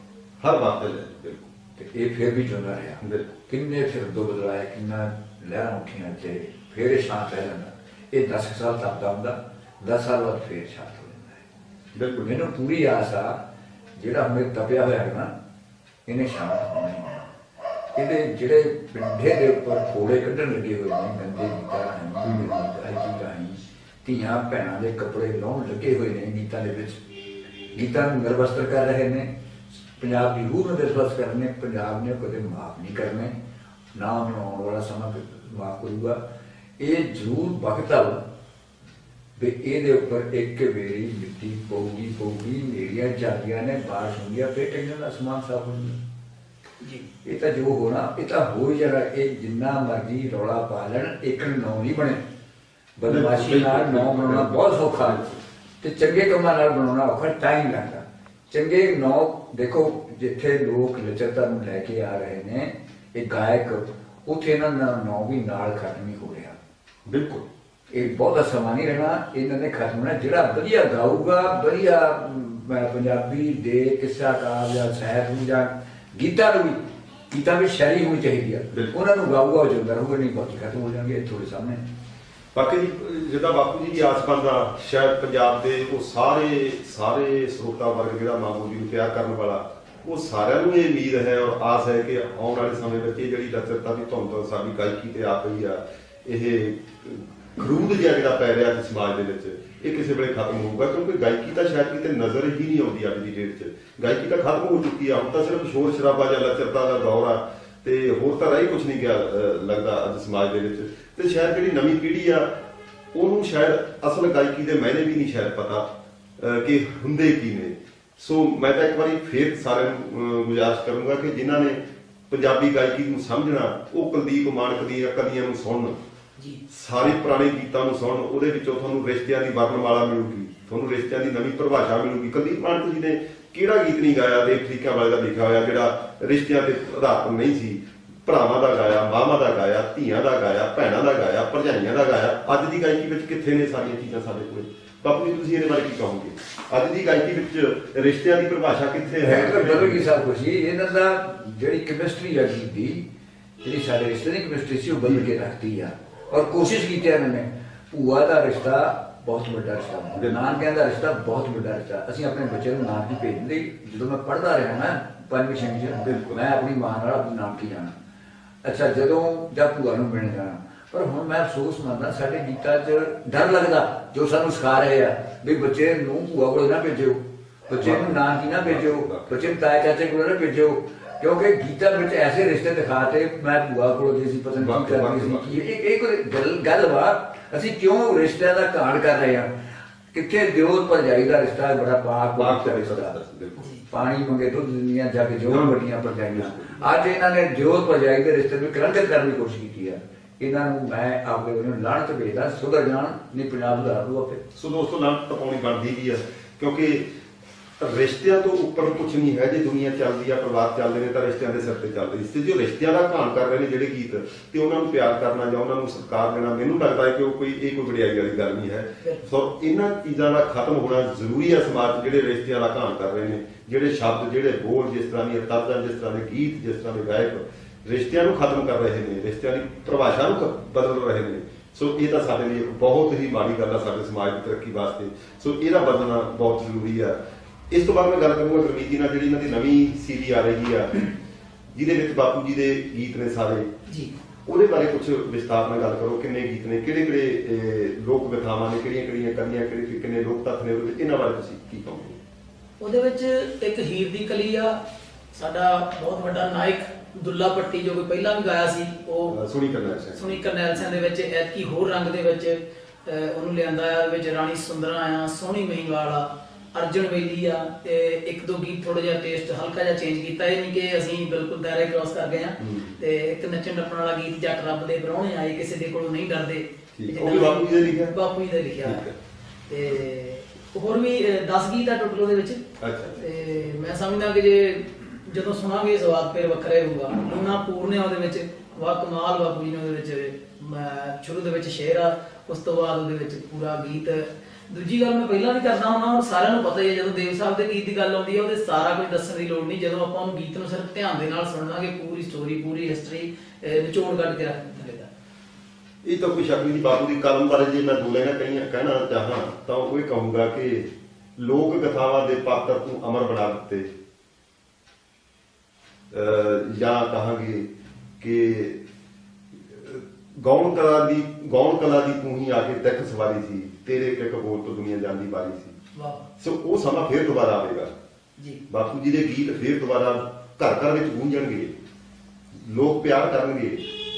ਹਰ ਬਾਤ ਤੇ ਬਿਲਕੁਲ, ਤੇ ਇਹ ਫਿਰ ਵੀ ਜਿਉਂਦਾ ਰਿਹਾ। ਬਿਲਕੁਲ। ਕਿੰਨੇ ਫਿਰ ਦੋ ਬਦਲਾਏ, ਕਿੰਨਾ ਲਹਿਰਾਂ ਉੱਠੀਆਂ ਤੇ ਫਿਰ ਇਹ ਸ਼ਾਂਤ ਰਹਿ ਜਾਂਦਾ। ਇਹ 10 ਸਾਲ ਤੱਕਦਾ ਹੁੰਦਾ, 10 ਸਾਲ ਬਾਅਦ ਫਿਰ ਸ਼ਾਂਤ ਹੋ ਜਾਂਦਾ ਹੈ। ਬਿਲਕੁਲ। ਮੈਨੂੰ ਪੂਰੀ ਆਸ ਆ ਜਿਹੜਾ ਮੇਰੇ ਤਪਿਆ ਹੋਇਆ ਹੈ ਨਾ, ਇਹਨੇ ਸ਼ਾਂਤ ਹੋਣਾ ਹੀ ਹੈ। ਇਹਦੇ ਜਿਹੜੇ ਪਿੰਡੇ ਦੇ ਉੱਪਰ ਫੋੜੇ ਕੱਢਣ ਲੱਗੇ ਹੋਏ ਨੇ, ਗੰਦੇ ਗੀਤਾਂ ਹੀ ਧੀਆਂ ਭੈਣਾਂ ਦੇ ਕੱਪੜੇ ਲਾਉਣ ਲੱਗੇ ਹੋਏ ਨੇ ਗੀਤਾਂ ਦੇ ਵਿੱਚ, ਗੀਤਾਂ ਨੂੰ ਨਿਰਵਸਤਰ ਕਰ ਰਹੇ ਨੇ, ਪੰਜਾਬ ਦੀ ਰੂਹ ਨੂੰ ਨਿਰਵਸਤਰ ਕਰ ਰਹੇ ਨੇ। ਪੰਜਾਬ ਨੇ ਕਦੇ ਮਾਫ ਨਹੀਂ ਕਰਨੇ, ਨਾ ਬਣਾਉਣ ਵਾਲਾ ਸਮਾਂ ਮਾਫ ਕਰੂਗਾ। ਇਹ ਜ਼ਰੂਰ ਵਕਤ ਆ ਵੀ ਇਹਦੇ ਉੱਪਰ ਇੱਕ ਵੇਰੀ ਮਿੱਟੀ ਪਊਗੀ, ਨੇੜੀਆਂ ਜਾਂਦੀਆਂ ਨੇ, ਬਾਰਿਸ਼ ਹੁੰਦੀ ਆ, ਫਿਰ ਕਹਿੰਦੇ ਦਾ ਅਸਮਾਨ ਸਾਫ ਹੋ ਜਾਂਦਾ ਜੀ। ਇਹ ਤਾਂ ਜੋ ਹੋਣਾ ਇਹ ਤਾਂ ਹੋ ਹੀ ਜਾਣਾ। ਇਹ ਜਿੰਨਾ ਮਰਜ਼ੀ ਰੌਲਾ ਪਾ ਲੈਣ, ਇੱਕ ਨੌ ਨਹੀਂ ਬਣੇ। ਬਦਮਾਸ਼ੀ ਨਾਲ ਨੌ ਬਣਾਉਣਾ ਬਹੁਤ ਸੌਖਾ ਤੇ ਚੰਗੇ ਕੰਮਾਂ ਨਾਲ ਬਣਾਉਣਾ ਔਖਾ, ਟਾਈਮ ਲੱਗਦਾ। ਚੰਗੇ ਨੌ ਦੇਖੋ, ਜਿੱਥੇ ਲੋਕ ਲਚਰਤਾ ਨੂੰ ਲੈ ਕੇ ਆ ਰਹੇ ਨੇ ਇਹ ਗਾਇਕ, ਉੱਥੇ ਇਹਨਾਂ ਦਾ ਨੌ ਵੀ ਨਾਲ ਖਤਮ ਹੀ ਹੋ ਰਿਹਾ। ਬਿਲਕੁਲ, ਇਹ ਬਹੁਤਾ ਸਮਾਂ ਨਹੀਂ ਰਹਿਣਾ, ਇਹਨਾਂ ਨੇ ਖਤਮ ਹੋਣਾ। ਜਿਹੜਾ ਵਧੀਆ ਗਾਊਗਾ, ਵਧੀਆ ਪੰਜਾਬੀ ਦੇ ਕਿੱਸਾ ਕਾਰ ਜਾਂ ਸਾਹਿਤ ਨੂੰ ਜਾਂ ਗੀਤਾਂ ਵੀ ਸ਼ਾਇਰੀ ਹੋਣੀ ਚਾਹੀਦੀ ਆ, ਉਹਨਾਂ ਨੂੰ ਗਾਊਗਾ ਉਹ ਜਿੰਦਾ ਰਹੂਗਾ, ਨਹੀਂ ਬਾਕੀ ਖਤਮ ਹੋ ਜਾਣਗੇ ਥੋੜੇ ਸਾਹਮਣੇ। ਬਾਕੀ ਜਿੱਦਾਂ ਬਾਪੂ ਜੀ ਦੀ ਆਸ ਬੰਦਾ, ਸ਼ਾਇਦ ਪੰਜਾਬ ਦੇ ਉਹ ਸਾਰੇ ਸਰੋਤਾ ਵਰਗ ਜਿਹੜਾ ਮਾਮੂ ਜੀ ਨੂੰ ਪਿਆਰ ਕਰਨ ਵਾਲਾ, ਉਹ ਸਾਰਿਆਂ ਨੂੰ ਇਹ ਉਮੀਦ ਹੈ ਔਰ ਆਸ ਹੈ ਕਿ ਆਉਣ ਵਾਲੇ ਸਮੇਂ ਵਿੱਚ ਇਹ ਜਿਹੜੀ ਲਚਰਤਾ ਦੀ ਧੁੰਦ ਸਾਡੀ ਗਾਇਕੀ ਤੇ ਆ ਪਈ ਆ, ਇਹ ਖਰੂਦ ਜਿਹੜਾ ਪੈ ਰਿਹਾ ਸੀ ਸਮਾਜ ਦੇ ਵਿੱਚ, ਇਹ ਕਿਸੇ ਵੇਲੇ ਖਤਮ ਹੋਊਗਾ। ਕਿਉਂਕਿ ਗਾਇਕੀ ਤਾਂ ਸ਼ਾਇਦ ਕਿਤੇ ਨਜ਼ਰ ਹੀ ਨਹੀਂ ਆਉਂਦੀ ਅੱਜ ਦੀ ਡੇਟ 'ਚ। ਗਾਇਕੀ ਤਾਂ ਖਤਮ ਹੋ ਚੁੱਕੀ ਆ, ਹੁਣ ਤਾਂ ਸਿਰਫ ਸ਼ੋਰ ਸ਼ਰਾਬਾ ਜਾਂ ਲਚਰਤਾ ਦਾ ਦੌਰ ਆ, ਤੇ ਹੋਰ ਤਾਂ ਰਹਿ ਕੁਝ ਨਹੀਂ ਗਿਆ ਲੱਗਦਾ ਅੱਜ ਸਮਾਜ ਦੇ ਵਿੱਚ। ਤੇ ਸ਼ਾਇਦ ਜਿਹੜੀ ਨਵੀਂ ਪੀੜ੍ਹੀ ਆ ਉਹਨੂੰ ਸ਼ਾਇਦ ਅਸਲ ਗਾਇਕੀ ਦੇ ਮਾਇਨੇ ਵੀ ਨਹੀਂ ਸ਼ਾਇਦ ਪਤਾ ਕਿ ਹੁੰਦੇ ਕੀ ਨੇ। ਸੋ ਮੈਂ ਤਾਂ ਇੱਕ ਵਾਰੀ ਫੇਰ ਸਾਰਿਆਂ ਨੂੰ ਗੁਜ਼ਾਰਿਸ਼ ਕਰੂੰਗਾ ਕਿ ਜਿਨ੍ਹਾਂ ਨੇ ਪੰਜਾਬੀ ਗਾਇਕੀ ਨੂੰ ਸਮਝਣਾ, ਉਹ ਕੁਲਦੀਪ ਮਾਨਕ ਦੀਆਂ ਕਲੀਆਂ ਨੂੰ ਸੁਣਨ, ਸਾਰੇ ਪੁਰਾਣੇ ਗੀਤਾਂ ਨੂੰ ਸੁਣਨ। ਉਹਦੇ ਵਿੱਚੋਂ ਤੁਹਾਨੂੰ ਰਿਸ਼ਤਿਆਂ ਦੀ ਵਰਣਮਾਲਾ ਮਿਲੂਗੀ, ਤੁਹਾਨੂੰ ਰਿਸ਼ਤਿਆਂ ਦੀ ਨਵੀਂ ਪਰਿਭਾਸ਼ਾ ਮਿਲੂਗੀ। ਕੁਲਦੀਪ ਮਾਨਕ ਜੀ ਨੇ ਕਿਹੜਾ ਗੀਤ ਨਹੀਂ ਗਾਇਆ ਦੇਖ ਤਰੀਕਿਆਂ ਵਾਲੇ ਦਾ ਲਿਖਿਆ ਹੋਇਆ ਜਿਹੜਾ ਰਿਸ਼ਤਿਆਂ ਤੇ ਆਧਾਰਿਤ ਨਹੀਂ ਸੀ? ਭਰਾਵਾਂ ਦਾ ਗਾਇਆ, ਮਾਵਾਂ ਦਾ ਗਾਇਆ, ਧੀਆਂ ਦਾ ਗਾਇਆ, ਭੈਣਾਂ ਦਾ ਗਾਇਆ, ਭਰਜਾਈਆਂ ਦਾ ਗਾਇਆ। ਅੱਜ ਦੀ ਗਾਇਕੀ ਵਿੱਚ ਕਿੱਥੇ ਨੇ ਸਾਰੀਆਂ ਚੀਜ਼ਾਂ ਸਾਡੇ ਕੋਲ? ਬਾਪੂ ਜੀ ਤੁਸੀਂ ਇਹਦੇ ਬਾਰੇ ਕੀ ਕਹੋਗੇ? ਅੱਜ ਦੀ ਗਾਇਕੀ ਵਿੱਚ ਰਿਸ਼ਤਿਆਂ ਦੀ ਪਰਿਭਾਸ਼ਾ ਕਿੱਥੇ ਹੈ? ਬਦਲ ਗਈ ਸਭ ਕੁਝ। ਇਹਨਾਂ ਦਾ ਜਿਹੜੀ ਕੈਮਿਸਟਰੀ ਆ ਗੀਤ ਦੀ, ਜਿਹੜੀ ਸਾਡੇ ਰਿਸ਼ਤੇ ਦੀ ਕੈਮਿਸਟਰੀ ਸੀ, ਉਹ ਬਦਲ ਕੇ ਰੱਖਤੀ ਆ। ਔਰ ਕੋਸ਼ਿਸ਼ ਕੀਤੀ ਇਹਨਾਂ ਨੇ। ਭੂਆ ਦਾ ਰਿਸ਼ਤਾ ਬਹੁਤ ਵੱਡਾ ਰਿਸ਼ਤਾ, ਨਾਨਕਿਆਂ ਦਾ ਰਿਸ਼ਤਾ ਬਹੁਤ ਵੱਡਾ ਰਿਸ਼ਤਾ। ਅਸੀਂ ਆਪਣੇ ਬੱਚੇ ਨੂੰ ਨਾਨਕੀ ਭੇਜਦੇ। ਜਦੋਂ ਮੈਂ ਪੜ੍ਹਦਾ ਰਿਹਾ ਨਾ 5ਵੀਂ 6ਵੀਂ 'ਚ, ਮੈਂ ਆਪਣੀ ਮਾਂ ਨਾਲ ਆਪਣੀ ਨਾਨਕੀ ਜਾਣਾ। ਅੱਛਾ, ਜਦੋਂ ਜਾਂ ਭੂਆ ਨੂੰ ਮਿਲਣ ਜਾਣਾ। ਪਰ ਹੁਣ ਮੈਂ ਅਫਸੋਸ ਮੰਨਦਾ, ਸਾਡੇ ਗੀਤਾਂ 'ਚ ਡਰ ਲੱਗਦਾ ਜੋ ਸਾਨੂੰ ਸਿਖਾ ਰਹੇ ਆ ਵੀ ਬੱਚੇ ਨੂੰ ਭੂਆ ਕੋਲ ਨਾ ਭੇਜੋ, ਬੱਚੇ ਨੂੰ ਨਾਨਕੀ ਨਾ ਭੇਜੋ, ਬੱਚੇ ਨੂੰ ਤਾਏ ਚਾਚੇ ਕੋਲ ਨਾ ਭੇਜੋ। ਕਿਉਂਕਿ ਗੀਤਾਂ ਵਿੱਚ ਐਸੇ ਰਿਸ਼ਤੇ ਦਿਖਾਤੇ, ਮੈਂ ਭੂਆ ਕੋਲ ਗਈ ਸੀ, ਪਤਾ ਨਹੀਂ ਕੀ ਕਰਦੀ ਸੀ। ਇਹ ਕੋਈ ਗੱਲ ਵਾ? ਅਸੀਂ ਕਿਉਂ ਰਿਸ਼ਤਿਆਂ ਦਾ ਘਾਣ ਕਰ ਰਹੇ ਹਾਂ? ਕਿੱਥੇ ਦਿਓਰ ਭਰਜਾਈ ਦਾ ਰਿਸ਼ਤਾ ਬੜਾ ਪਾਕ ਰਿਸ਼ਤਾ, ਪਾਣੀ ਮੰਗੇ ਦੁੱਧ ਦਿੰਦੀਆਂ ਜਾ ਕੇ ਜੋ ਵੱਡੀਆਂ ਭਰਜਾਈਆਂ। ਅੱਜ ਇਹਨਾਂ ਨੇ ਦਿਓਰ ਭਰਜਾਈ ਦੇ ਰਿਸ਼ਤੇ ਨੂੰ ਕਲੰਕਿਤ ਕਰਨ ਦੀ ਕੋਸ਼ਿਸ਼ ਕੀਤੀ ਹੈ। ਇਹਨਾਂ ਨੂੰ ਮੈਂ ਆਪਣੇ ਵੱਲੋਂ ਲਾਹਨਤ ਭੇਜਦਾ, ਸੁਧਰ ਜਾਣ, ਨਹੀਂ ਪੰਜਾਬ ਸੁਧਾਰ ਦੂ ਆਪੇ। ਸੋ ਦੋਸਤੋ, ਲਾਹਨਤ ਪਾਉਣੀ ਬਣਦੀ ਵੀ ਆ, ਕਿਉਂਕਿ ਰਿਸ਼ਤਿਆਂ ਤੋਂ ਉੱਪਰ ਕੁਝ ਨਹੀਂ ਹੈ। ਜੇ ਦੁਨੀਆ ਚੱਲਦੀ ਆ, ਪਰਿਵਾਰ ਚੱਲਦੇ ਨੇ, ਤਾਂ ਰਿਸ਼ਤਿਆਂ ਦੇ ਸਿਰ ਤੇ ਚੱਲਦੇ। ਤੇ ਜੋ ਰਿਸ਼ਤਿਆਂ ਦਾ ਘਾਣ ਕਰ ਰਹੇ ਨੇ ਜਿਹੜੇ ਗੀਤ, ਤੇ ਉਹਨਾਂ ਨੂੰ ਪਿਆਰ ਕਰਨਾ ਜਾਂ ਉਹਨਾਂ ਨੂੰ ਸਤਿਕਾਰ ਦੇਣਾ, ਮੈਨੂੰ ਲੱਗਦਾ ਹੈ ਕਿ ਉਹ ਕੋਈ ਵਡਿਆਈ ਵਾਲੀ ਗੱਲ ਨਹੀਂ ਹੈ। ਸੋ ਇਹਨਾਂ ਚੀਜ਼ਾਂ ਦਾ ਖਤਮ ਹੋਣਾ ਜ਼ਰੂਰੀ ਹੈ ਸਮਾਜ 'ਚ। ਜਿਹੜੇ ਰਿਸ਼ਤਿਆਂ ਦਾ ਘਾਣ ਕਰ ਰਹੇ ਨੇ, ਜਿਹੜੇ ਸ਼ਬਦ, ਜਿਹੜੇ ਬੋਲ, ਜਿਸ ਤਰ੍ਹਾਂ ਦੀਆਂ ਤਰਜ਼ਾਂ, ਜਿਸ ਤਰ੍ਹਾਂ ਦੇ ਗੀਤ, ਜਿਸ ਤਰ੍ਹਾਂ ਦੇ ਗਾਇਕ ਰਿਸ਼ਤਿਆਂ ਨੂੰ ਖਤਮ ਕਰ ਰਹੇ ਨੇ, ਰਿਸ਼ਤਿਆਂ ਦੀ ਪਰਿਭਾਸ਼ਾ ਨੂੰ ਬਦਲ ਰਹੇ ਨੇ। ਸੋ ਇਹ ਤਾਂ ਸਾਡੇ ਲਈ ਇੱਕ ਬਹੁਤ ਹੀ ਮਾੜੀ ਗੱਲ ਆ ਸਾਡੇ ਸਮਾਜ ਦੀ ਤਰੱਕੀ ਵਾਸਤੇ। ਸੋ ਇਹਦਾ ਬਦਲਣਾ ਬਹੁਤ ਜ਼ਰੂਰੀ ਆ। ਇਸ ਤੋਂ ਬਾਅਦ ਮੈਂ ਗੱਲ ਕਰੂੰਗਾ ਗੁਰਮੀਤ ਜੀ ਨਾਲ, ਜਿਹੜੀ ਇਹਨਾਂ ਦੀ ਨਵੀਂ CD ਆ ਰਹੀ ਆ ਜਿਹਦੇ ਵਿੱਚ ਬਾਪੂ ਜੀ ਦੇ ਗੀਤ ਨੇ ਸਾਰੇ ਜੀ, ਉਹਦੇ ਬਾਰੇ ਕੁਝ ਵਿਸਤਾਰ ਨਾਲ ਗੱਲ ਕਰੋ। ਕਿੰਨੇ ਗੀਤ ਨੇ, ਕਿਹੜੇ ਕਿਹੜੇ ਲੋਕ ਕਥਾਵਾਂ ਨੇ, ਕਿਹੜੀਆਂ ਕਿਹੜੀਆਂ ਕਲੀਆਂ, ਕਿੰਨੇ ਲੋਕ ਤੱਥ ਨੇ ਉਹਦੇ ਵਿੱਚ, ਇਹਨਾਂ ਬਾਰੇ ਤੁਸੀਂ ਕੀ ਕਹੋਗੇ? ਉਹਦੇ ਵਿੱਚ ਇੱਕ ਹੀਰ ਦੀ ਕਲੀ ਆ, ਸਾਡਾ ਬਹੁਤ ਵੱਡਾ ਨਾਇਕ ਦੁੱਲਾ ਭੱਟੀ ਜੋ ਕਿ ਪਹਿਲਾਂ ਵੀ ਗਾਇਆ ਸੀ, ਉਹ ਸੁਣੀ ਕਰਨਾ ਹੈ ਸੁਣੀ ਕਰਨੈਲ ਸਿੰਘ ਦੇ ਵਿੱਚ ਐਤਕੀ ਹੋਰ ਰੰਗ ਦੇ ਵਿੱਚ ਉਹਨੂੰ ਲਿਆਂਦਾ ਆ। ਉਹਦੇ ਵਿੱਚ ਰਾਣੀ ਸੁੰਦਰਾ ਆ, ਸੋਹਣੀ ਮਹੀਂਵਾਲ ਆ, ਅਰਜਨ ਵੇਲੀ ਆ, ਤੇ ਇੱਕ ਦੋ ਗੀਤ ਥੋੜਾ ਜਿਹਾ ਟੇਸਟ ਹਲਕਾ ਜਿਹਾ ਚੇਂਜ ਕੀਤਾ। ਇਹ ਨਹੀਂ ਕਿ ਅਸੀਂ ਬਿਲਕੁਲ ਦਾਇਰਾ ਕ੍ਰਾਸ ਕਰ ਗਏ ਆ। ਤੇ ਇੱਕ ਨੱਚਣ ਟੱਪਣ ਵਾਲਾ ਗੀਤ ਜੱਟ ਰੱਬ ਦੇ ਪ੍ਰਾਹੁਣੇ ਆਏ, ਕਿਸੇ ਦੇ ਕੋਲੋਂ ਨਹੀਂ ਡਰਦੇ, ਉਹ ਵੀ ਬਾਪੂ ਜੀ ਦਾ ਲਿਖਿਆ? ਬਾਪੂ ਜੀ ਦਾ ਲਿਖਿਆ। ਤੇ ਹੋਰ ਵੀ 10 ਗੀਤ ਆ ਟੋਟਲ ਉਹਦੇ ਵਿੱਚ। ਅੱਛਾ। ਤੇ ਮੈਂ ਸਮਝਦਾ ਕਿ ਜਦੋਂ ਸੁਣਾਂਗੇ ਸਵਾਦ ਫਿਰ ਵੱਖਰਾ ਹੋਊਗਾ। ਉਹਨਾਂ ਪੂਰਨੇ ਉਹਦੇ ਵਿੱਚ ਵਾ ਕਮਾਲ ਬਾਪੂ ਜੀ ਨੇ ਉਹਦੇ ਵਿੱਚ ਸ਼ੁਰੂ ਦੇ ਵਿੱਚ ਸ਼ੇਰ ਆ, ਉਸ ਤੋਂ ਬਾਅਦ ਉਹਦੇ ਵਿੱਚ ਪੂਰਾ ਗੀਤ। ਦੂਜੀ ਗੱਲ ਮੈਂ ਪਹਿਲਾਂ ਵੀ ਕਰਦਾ ਹੁੰਦਾ, ਹੁਣ ਸਾਰਿਆਂ ਨੂੰ ਪਤਾ ਹੀ ਹੈ ਜਦੋਂ ਦੇਵ ਸਾਹਿਬ ਦੇ ਗੀਤ ਦੀ ਗੱਲ ਆਉਂਦੀ ਹੈ ਉਹਦੇ ਸਾਰਾ ਕੁਝ ਦੱਸਣ ਦੀ ਲੋੜ ਨਹੀਂ। ਜਦੋਂ ਆਪਾਂ ਉਹ ਗੀਤ ਨੂੰ ਸਿਰਫ ਧਿਆਨ ਦੇ ਨਾਲ ਸੁਣਾਂਗੇ, ਪੂਰੀ ਸਟੋਰੀ ਪੂਰੀ ਹਿਸਟਰੀ ਨਿਚੋੜ ਕੱਢ ਕੇ ਰੱਖ ਦਿੰਦਾ। ਇਹ ਤਾਂ ਕੋਈ ਸ਼ੱਕ ਨਹੀਂ। ਬਾਪੂ ਦੀ ਕਲਮ ਬਾਰੇ ਜੇ ਮੈਂ ਦੋ ਲਾਈਨਾਂ ਕਹਿਣਾ ਚਾਹਾਂ ਤਾਂ ਉਹ ਇਹ ਕਹੂੰਗਾ ਕਿ ਲੋਕ ਕਥਾਵਾਂ ਦੇ ਪਾਤਰ ਤੂੰ ਅਮਰ ਬਣਾ ਦਿੱਤੇ, ਜਾਂ ਕਹਾਂਗੇ ਕਿ ਗੌਣ ਕਲਾ ਦੀ ਤੂੰ ਹੀ ਆ ਕੇ ਦਿੱਖ ਸਵਾਰੀ ਸੀ, ਤੇਰੇ ਇੱਕ ਬੋਲ ਤੋਂ ਦੁਨੀਆ ਜਾਂਦੀ ਵਾਰੀ ਸੀ। ਵਾਹ। ਸੋ ਉਹ ਸਮਾਂ ਫੇਰ ਦੁਬਾਰਾ ਆਵੇਗਾ ਜੀ। ਬਾਪੂ ਜੀ ਦੇ ਗੀਤ ਫੇਰ ਦੁਬਾਰਾ ਘਰ ਘਰ ਵਿੱਚ ਗੂੰਜਣਗੇ, ਲੋਕ ਪਿਆਰ ਕਰਨਗੇ।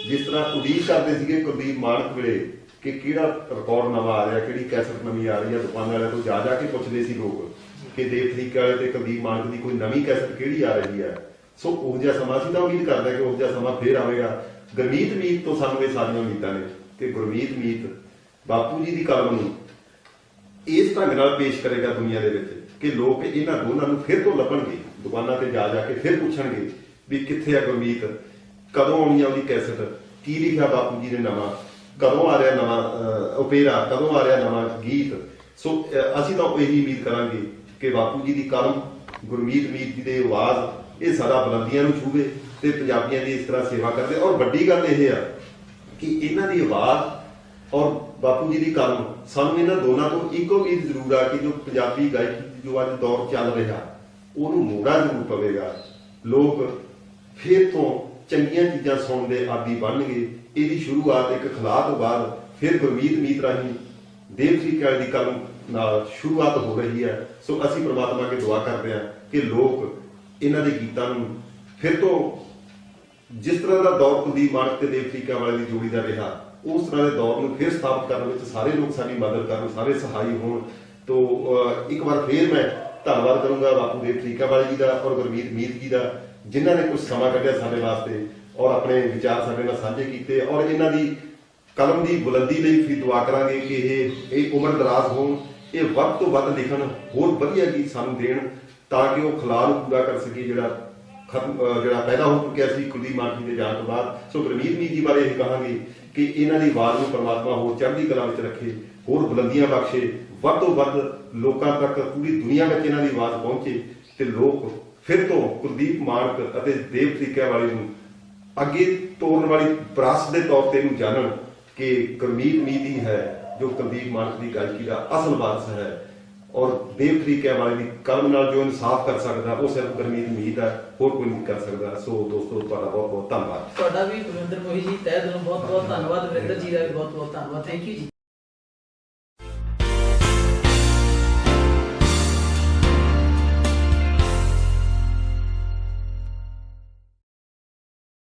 ਜਿਸ ਤਰ੍ਹਾਂ ਉਡੀਕ ਕਰਦੇ ਸੀਗੇ ਕੁਲਦੀਪ ਮਾਨਕ ਵੇਲੇ ਕਿ ਕਿਹੜਾ ਰਿਕਾਰਡ ਨਵਾਂ ਆ ਰਿਹਾ, ਕਿਹੜੀ ਕੈਸਟ ਨਵੀਂ ਆ ਰਹੀ ਹੈ, ਦੁਕਾਨ ਵਾਲਿਆਂ ਤੋਂ ਜਾ ਕੇ ਪੁੱਛਦੇ ਸੀ ਲੋਕ ਕਿ ਦੇਵ ਤਰੀਕੇ ਵਾਲੇ ਤੇ ਕੁਲਦੀਪ ਮਾਨਕ ਦੀ ਕੋਈ ਨਵੀਂ ਕੈਸਟ ਕਿਹੜੀ ਆ ਰਹੀ ਹੈ। ਸੋ ਉਹ ਜਿਹਾ ਸਮਾਂ ਸੀ ਤਾਂ ਉਮੀਦ ਕਰਦਾ ਕਿ ਉਹ ਜਿਹਾ ਸਮਾਂ ਫੇਰ ਆਵੇਗਾ। ਗੁਰਮੀਤ ਮੀਤ ਤੋਂ ਸਾਨੂੰ ਇਹ ਸਾਰੀਆਂ ਉਮੀਦਾਂ ਨੇ ਕਿ ਗੁਰਮੀਤ ਮੀਤ ਬਾਪੂ ਜੀ ਦੀ ਕਲਮ ਨੂੰ ਇਸ ਢੰਗ ਨਾਲ ਪੇਸ਼ ਕਰੇਗਾ ਦੁਨੀਆ ਦੇ ਵਿੱਚ ਕਿ ਲੋਕ ਇਹਨਾਂ ਦੋਨਾਂ ਨੂੰ ਫਿਰ ਤੋਂ ਲੱਭਣਗੇ, ਦੁਕਾਨਾਂ ਤੇ ਜਾ ਕੇ ਫਿਰ ਪੁੱਛਣਗੇ ਵੀ ਕਿੱਥੇ ਆ ਗੁਰਮੀਤ, ਕਦੋਂ ਆਉਣੀ ਆ ਉਹਦੀ ਕੈਸਟ, ਕੀ ਲਿਖਿਆ ਬਾਪੂ ਜੀ ਨੇ ਨਵਾਂ, ਕਦੋਂ ਆ ਰਿਹਾ ਨਵਾਂ ਓਪੇਰਾ, ਕਦੋਂ ਆ ਰਿਹਾ ਨਵਾਂ ਗੀਤ। ਸੋ ਅਸੀਂ ਤਾਂ ਇਹੀ ਉਮੀਦ ਕਰਾਂਗੇ ਕਿ ਬਾਪੂ ਜੀ ਦੀ ਕਲਮ, ਗੁਰਮੀਤ ਮੀਤ ਜੀ ਦੀ ਆਵਾਜ਼ ਇਹ ਸਦਾ ਬੁਲੰਦੀਆਂ ਨੂੰ ਛੂਵੇ ਤੇ ਪੰਜਾਬੀਆਂ ਦੀ ਇਸ ਤਰ੍ਹਾਂ ਸੇਵਾ ਕਰਦੇ। ਔਰ ਵੱਡੀ ਗੱਲ ਇਹ ਆ ਕਿ ਇਹਨਾਂ ਦੀ ਆਵਾਜ਼ ਔਰ ਬਾਪੂ ਜੀ ਦੀ ਕਲਮ, ਸਾਨੂੰ ਇਹਨਾਂ ਦੋਨਾਂ ਤੋਂ ਇੱਕ ਉਮੀਦ ਜ਼ਰੂਰ ਆ ਕਿ ਜੋ ਪੰਜਾਬੀ ਗਾਇਕੀ ਜੋ ਅੱਜ ਦੌਰ ਚੱਲ ਰਿਹਾ ਉਹਨੂੰ ਮੋੜਾ ਜ਼ਰੂਰ ਪਵੇਗਾ। ਲੋਕ ਫਿਰ ਤੋਂ ਚੰਗੀਆਂ ਚੀਜ਼ਾਂ ਸੁਣਨ ਦੇ ਆਦੀ ਬਣਨਗੇ। ਇਹਦੀ ਸ਼ੁਰੂਆਤ ਇੱਕ ਖਲਾਅ ਤੋਂ ਬਾਅਦ ਫਿਰ ਗੁਰਮੀਤ ਮੀਤ ਰਾਹੀਂ ਦੇਵ ਤਰੀਕੇ ਦੀ ਕਲਮ ਨਾਲ ਸ਼ੁਰੂਆਤ ਹੋ ਰਹੀ ਹੈ। ਸੋ ਅਸੀਂ ਪ੍ਰਮਾਤਮਾ ਅੱਗੇ ਦੁਆ ਕਰਦੇ ਹਾਂ ਕਿ ਲੋਕ ਇਹਨਾਂ ਦੇ ਗੀਤਾਂ ਨੂੰ ਫਿਰ ਤੋਂ ਜਿਸ ਤਰ੍ਹਾਂ ਦਾ ਦੌਰ ਕੁਲਦੀਪ ਮਾਨਕ ਤੇ ਦੇਵ ਤਰੀਕੇ ਵਾਲੇ ਦੀ ਜੋੜੀ ਦਾ ਰਿਹਾ, ਉਸ ਤਰ੍ਹਾਂ ਦੇ ਦੌਰ ਨੂੰ ਫਿਰ ਸਥਾਪਿਤ ਕਰਨ ਵਿੱਚ ਸਾਰੇ ਲੋਕ ਸਾਡੀ ਮਦਦ ਕਰਨ, ਸਾਰੇ ਸਹਾਈ ਹੋਣ। ਤੋਂ ਇੱਕ ਵਾਰ ਫਿਰ ਮੈਂ ਧੰਨਵਾਦ ਕਰੂੰਗਾ ਬਾਪੂ ਦੇਵ ਤਰੀਕੇ ਵਾਲੇ ਜੀ ਦਾ ਔਰ ਗੁਰਮੀਤ ਮੀਤ ਜੀ ਦਾ, ਜਿਨ੍ਹਾਂ ਨੇ ਕੁਝ ਸਮਾਂ ਕੱਢਿਆ ਸਾਡੇ ਵਾਸਤੇ ਔਰ ਆਪਣੇ ਵਿਚਾਰ ਸਾਡੇ ਨਾਲ ਸਾਂਝੇ ਕੀਤੇ। ਔਰ ਇਹਨਾਂ ਦੀ ਕਲਮ ਦੀ ਬੁਲੰਦੀ ਲਈ ਫਿਰ ਦੁਆ ਕਰਾਂਗੇ ਕਿ ਇਹ ਉਮਰ ਦਰਾਜ਼ ਹੋਣ, ਇਹ ਵੱਧ ਤੋਂ ਵੱਧ ਲਿਖਣ, ਹੋਰ ਵਧੀਆ ਗੀਤ ਸਾਨੂੰ ਦੇਣ ਤਾਂ ਕਿ ਉਹ ਖਲਾਅ ਨੂੰ ਪੂਰਾ ਕਰ ਸਕੇ ਜਿਹੜਾ ਪੈਦਾ ਹੋ ਚੁੱਕਿਆ ਸੀ ਕੁਲਦੀਪ ਮਾਨਕ ਜੀ ਦੇ ਜਾਣ ਤੋਂ ਬਾਅਦ। ਸੋ ਗੁਰਮੀਤ ਮੀਤ ਜੀ ਬਾਰੇ ਇਹ ਕਹਾਂਗੇ ਕਿ ਇਹਨਾਂ ਦੀ ਆਵਾਜ਼ ਨੂੰ ਪਰਮਾਤਮਾ ਹੋਰ ਚੜ੍ਹਦੀ ਕਲਾ ਵਿੱਚ ਰੱਖੇ, ਹੋਰ ਬੁਲੰਦੀਆਂ ਬਖਸ਼ੇ, ਵੱਧ ਤੋਂ ਵੱਧ ਲੋਕਾਂ ਤੱਕ ਪੂਰੀ ਦੁਨੀਆ ਵਿੱਚ ਇਹਨਾਂ ਦੀ ਆਵਾਜ਼ ਪਹੁੰਚੇ ਤੇ ਲੋਕ ਫਿਰ ਤੋਂ ਕੁਲਦੀਪ ਮਾਨਕ ਅਤੇ ਦੇਵ ਤਰੀਕੇ ਵਾਲੇ ਨੂੰ ਅੱਗੇ ਤੋਰਨ ਵਾਲੀ ਵਿਰਾਸਤ ਦੇ ਤੌਰ ਤੇ ਇਹਨੂੰ ਜਾਣਨ ਕਿ ਗੁਰਮੀਤ ਮੀਤ ਹੀ ਹੈ ਜੋ ਕੁਲਦੀਪ ਮਾਨਕ ਦੀ ਗਾਇਕੀ ਦਾ ਅਸਲ ਵਾਰਸ ਹੈ। ਔਰ ਦੇਵ ਤਰੀਕੇ ਵਾਲੇ ਦੀ ਕਲਮ ਨਾਲ ਜੋ ਇਨਸਾਫ ਕਰ ਸਕਦਾ ਉਹ ਸਿਰਫ ਗੁਰਮੀਤ ਮੀਤ ਹੈ, ਹੋਰ ਕੋਈ ਨਹੀਂ ਕਰ ਸਕਦਾ। ਸੋ ਦੋਸਤੋ ਤੁਹਾਡਾ ਬਹੁਤ ਬਹੁਤ ਧੰਨਵਾਦ। ਤੁਹਾਡਾ ਵੀ ਗੁਰਵਿੰਦਰ ਮੋਹੀ ਜੀ ਤਹਿ ਦਿਲੋਂ ਬਹੁਤ ਬਹੁਤ ਧੰਨਵਾਦ। ਵਰਿੰਦਰ ਜੀ ਦਾ ਵੀ ਬਹੁਤ ਬਹੁਤ ਧੰਨਵਾਦ। ਥੈਂਕ ਯੂ ਜੀ।